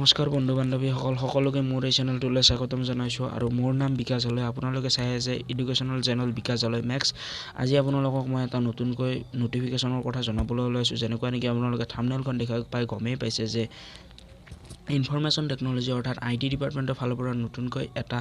নমস্কাৰ বন্ধু বান্ধৱী সকলোকে মোৰ এই চেনেলটোলৈ স্বাগতম জনাইছোঁ আৰু মোৰ নাম বিকাশ হালৈ। আপোনালোকে চাই আছে এডুকেশ্যনেল চেনেল বিকাশ হালৈ মেক্স। আজি আপোনালোকক মই এটা নতুনকৈ নটিফিকেশ্যনৰ কথা জনাবলৈ ওলাইছোঁ। যেনেকুৱা নেকি আপোনালোকে থাম্বনেইলখন দেখা পাই গমেই পাইছে যে ইনফৰমেশ্যন টেকন'লজি অৰ্থাৎ IT ডিপাৰ্টমেণ্টৰ ফালৰ পৰা নতুনকৈ এটা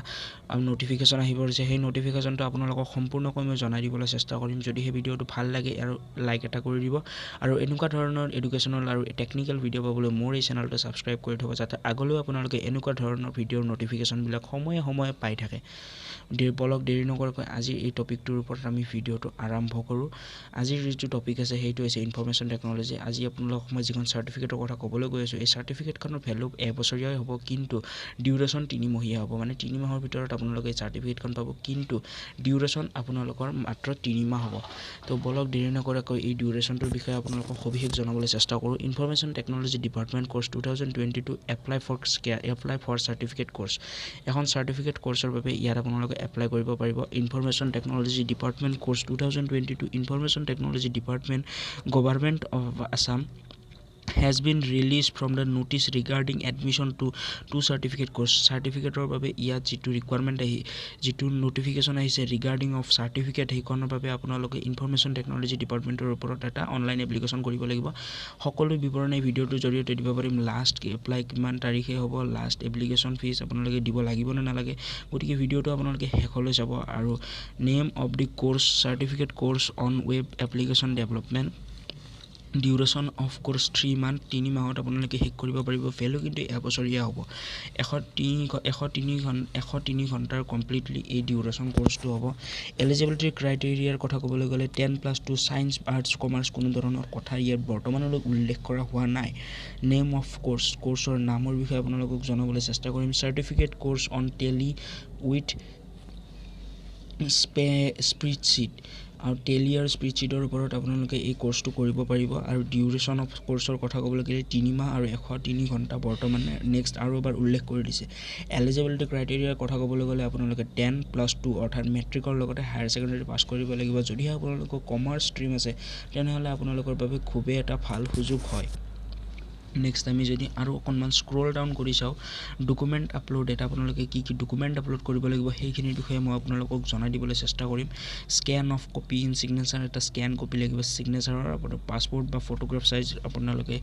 নটিফিকেশ্যন আহি পৰিছে। সেই নটিফিকেশ্যনটো আপোনালোকক সম্পূৰ্ণকৈ মই জনাই দিবলৈ চেষ্টা কৰিম। যদি সেই ভিডিঅ'টো ভাল লাগে আৰু লাইক এটা কৰি দিব আৰু এনেকুৱা ধৰণৰ এডুকেশ্যনেল আৰু টেকনিকেল ভিডিঅ' পাবলৈ মোৰ এই চেনেলটো ছাবস্ক্ৰাইব কৰি থ'ব, যাতে আগলৈও আপোনালোকে এনেকুৱা ধৰণৰ ভিডিঅ'ৰ নটিফিকেশ্যনবিলাক সময়ে সময়ে পাই থাকে। দেৰি নকৰাকৈ আজিৰ এই টপিকটোৰ ওপৰত আমি ভিডিঅ'টো আৰম্ভ কৰোঁ। আজিৰ যিটো টপিক আছে সেইটো হৈছে ইনফৰমেশ্যন টেকন'লজি। আজি আপোনালোকক মই যিখন চাৰ্টিফিকেটৰ কথা ক'বলৈ গৈ আছোঁ, এই চাৰ্টিফিকেটখনৰ ভেলু এবছৰীয়াই হ'ব, কিন্তু ডিউৰেশ্যন 3 মহীয়া হ'ব। মানে 3 মাহৰ ভিতৰত আপোনালোকে এই চাৰ্টিফিকেটখন পাব, কিন্তু ডিউৰেশ্যন আপোনালোকৰ মাত্ৰ 3 মাহ হ'ব। তো বলক দেৰি নকৰাকৈ এই ডিউৰেশ্যনটোৰ বিষয়ে আপোনালোকক সবিশেষ জনাবলৈ চেষ্টা কৰোঁ। Information technology department course 2022 apply for certificate course. এখন চাৰ্টিফিকেট কোৰ্চৰ বাবে ইয়াত আপোনালোকে এপ্লাই কৰিব পাৰিব। Information technology department course 2022 information technology department government of Assam has been released from the notice regarding admission to certificate course. চাৰ্টিফিকেটৰ বাবে ইয়াত যিটো ৰিকুৱাৰমেণ্ট যিটো নটিফিকেশ্যন আহিছে ৰিগাৰ্ডিং অফ চাৰ্টিফিকেট, সেইখনৰ বাবে আপোনালোকে ইনফৰমেশ্যন টেকন'লজি ডিপাৰ্টমেণ্টৰ ওপৰত এটা অনলাইন এপ্লিকেশ্যন কৰিব লাগিব। সকলো বিৱৰণ এই ভিডিঅ'টোৰ জৰিয়তে দিব পাৰিম। লাষ্ট এপ্লাই কিমান তাৰিখে হ'ব, লাষ্ট এপ্লিকেশ্যন ফিজ আপোনালোকে দিব লাগিব নে নালাগে, গতিকে ভিডিঅ'টো আপোনালোকে শেষলৈ চাব। আৰু name of the course certificate course on web application development, duration of course 3 month, 3 মাহত আপোনালোকে শেষ কৰিব পাৰিব। ভেলু কিন্তু এবছৰীয়া হ'ব। 103 ঘণ্টাৰ কমপ্লিটলি এই ডিউৰেশ্যন কোৰ্চটো হ'ব। এলিজিবিলিটি ক্ৰাইটেৰিয়াৰ কথা ক'বলৈ গ'লে 10+2 ছায়েন্স আৰ্টছ কমাৰ্চ, কোনো ধৰণৰ কথা ইয়াত বৰ্তমানলৈ উল্লেখ কৰা হোৱা নাই। নেম অফ কোৰ্চৰ নামৰ বিষয়ে আপোনালোকক জনাবলৈ চেষ্টা কৰিম। Certificate course on Tally with spreadsheet আৰু টেলি আৰু স্প্ৰেডশ্বীটৰ ওপৰত আপোনালোকে এই কোৰ্চটো কৰিব পাৰিব। আৰু ডিউৰেশ্যন অফ কোৰ্চৰ কথা ক'বলৈ গ'লে 3 মাহ আৰু 103 ঘণ্টা বৰ্তমানে নেক্সট আৰু এবাৰ উল্লেখ কৰি দিছে। এলিজিবিলিটি ক্ৰাইটেৰিয়াৰ কথা ক'বলৈ গ'লে আপোনালোকে 10+2 অৰ্থাৎ মেট্ৰিকৰ লগতে হায়াৰ ছেকেণ্ডেৰী পাছ কৰিব লাগিব। যদিহে আপোনালোকৰ কমাৰ্চ ষ্ট্ৰীম আছে তেনেহ'লে আপোনালোকৰ বাবে খুবেই এটা ভাল সুযোগ হয়। নেক্সট আমি যদি আৰু অকণমান স্ক্ৰল ডাউন কৰি চাওঁ, ডকুমেণ্ট আপলোড, এটা আপোনালোকে কি ডকুমেণ্ট আপলোড কৰিব লাগিব সেইখিনিৰ বিষয়ে মই আপোনালোকক জনাই দিবলৈ চেষ্টা কৰিম। Scan of copy in signature, এটা স্কেন কপি লাগিব ছিগনেচাৰৰ। আপোনাৰ পাছপৰ্ট বা ফটোগ্ৰাফ চাইজ, আপোনালোকে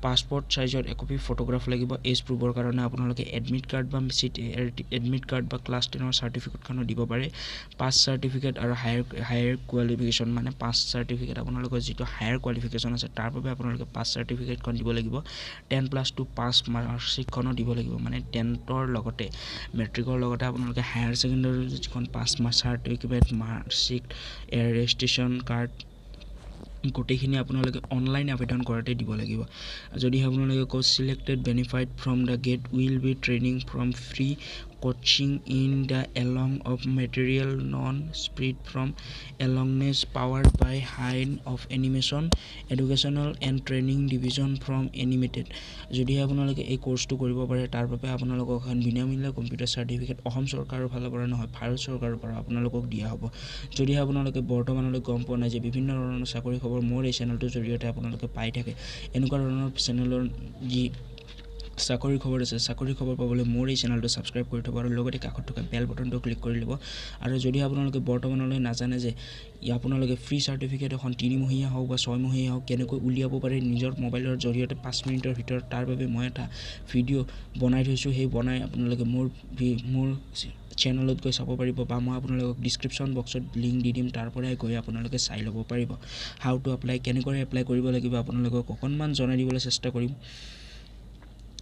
পাছপৰ্ট চাইজৰ একপি ফটোগ্ৰাফ লাগিব। এজ প্ৰুফৰ কাৰণে আপোনালোকে এডমিট কাৰ্ড বা ক্লাছ 10ৰ চাৰ্টিফিকেটখনো দিব পাৰে। পাছ চাৰ্টিফিকেট আৰু হায়াৰ কোৱালিফিকেশ্যন, মানে পাছ চাৰ্টিফিকেট আপোনালোকৰ যিটো হায়াৰ কোৱালিফিকেশ্যন আছে তাৰ বাবে আপোনালোকে পাছ চাৰ্টিফিকেটখন দিব লাগিব। 10+2 পাছ মাৰ্কশ্বিটখনো দিব লাগিব, মানে 10ৰ লগতে মেট্ৰিকৰ লগতে আপোনালোকে হায়াৰ ছেকেণ্ডেৰীৰ যিখন pass certificate, marksheet, registration card, গোটেইখিনি আপোনালোকে অনলাইন আবেদন কৰাতে দিব লাগিব। যদিহে আপোনালোকে কয় selected benefited from the gate will be training from free coaching in the along of material non spread from এলংনেছ পাৱাৰ্ড বাই হাইন of animation educational and training division from animated. যদিহে আপোনালোকে এই কোৰ্চটো কৰিব পাৰে তাৰ বাবে আপোনালোকক এখন বিনামূলীয়া কম্পিউটাৰ চাৰ্টিফিকেট অসম চৰকাৰৰ ফালৰ পৰা নহয়, ভাৰত চৰকাৰৰ পৰা আপোনালোকক দিয়া হ'ব। যদিহে আপোনালোকে বৰ্তমানলৈ গম পোৱা নাই যে বিভিন্ন ধৰণৰ চাকৰি খবৰ মোৰ এই চেনেলটোৰ জৰিয়তে আপোনালোকে পাই থাকে, এনেকুৱা ধৰণৰ চেনেলৰ যি চাকৰি খবৰ আছে, চাকৰি খবৰ পাবলৈ মোৰ এই চেনেলটো ছাবস্ক্ৰাইব কৰি থ'ব আৰু লগতে কাষত থকা বেল বটনটো ক্লিক কৰি ল'ব। আৰু যদি আপোনালোকে বৰ্তমানলৈ নাজানে যে আপোনালোকে ফ্ৰী চাৰ্টিফিকেট এখন 3 মহীয়া হওক বা 6 মহীয়া হওক কেনেকৈ উলিয়াব পাৰে নিজৰ মোবাইলৰ জৰিয়তে 5 মিনিটৰ ভিতৰত, তাৰ বাবে মই এটা ভিডিঅ' বনাই থৈছোঁ। সেই বনাই আপোনালোকে মোৰ চেনেলত গৈ চাব পাৰিব, বা মই আপোনালোকক ডিছক্ৰিপশ্যন বক্সত লিংক দি দিম, তাৰ পৰাই গৈ আপোনালোকে চাই ল'ব পাৰিব। হাউ টু এপ্লাই, কেনেকৈ এপ্লাই কৰিব লাগিব আপোনালোকক অকণমান জনাই দিবলৈ চেষ্টা কৰিম।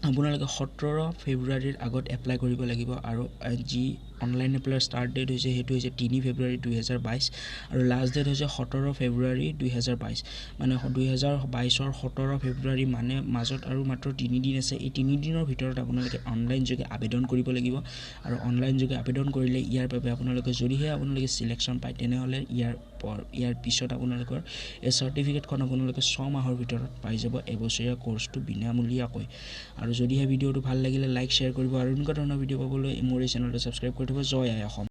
আপোনালোকে 17 ফেব্ৰুৱাৰীৰ আগত এপ্লাই কৰিব লাগিব। আৰু যি অনলাইন এপ্লাইৰ ষ্টাৰ্ট ডেট হৈছে সেইটো হৈছে 3 ফেব্ৰুৱাৰী 2022 আৰু লাষ্ট ডেট হৈছে 17 ফেব্ৰুৱাৰী 2022। মানে 2022ৰ 17 ফেব্ৰুৱাৰী, মানে মাজত আৰু মাত্ৰ 3 দিন আছে। এই 3 দিনৰ ভিতৰত আপোনালোকে অনলাইন যোগে আবেদন কৰিব লাগিব। আৰু অনলাইন যোগে আবেদন কৰিলে ইয়াৰ বাবে আপোনালোকে যদিহে আপোনালোকে চিলেকশ্যন পায় তেনেহ'লে ইয়াৰ পিছত আপোনালোকৰ এই চাৰ্টিফিকেটখন আপোনালোকে 6 মাহৰ ভিতৰত পাই যাব, এবছৰীয়া কোৰ্চটো বিনামূলীয়াকৈ। আৰু যদিহে ভিডিঅ'টো ভাল লাগিলে লাইক শ্বেয়াৰ কৰিব আৰু এনেকুৱা ধৰণৰ ভিডিঅ' পাবলৈ মোৰ এই চেনেলটো ছাবস্ক্ৰাইব কৰি থ'ব। জয় আই অসম।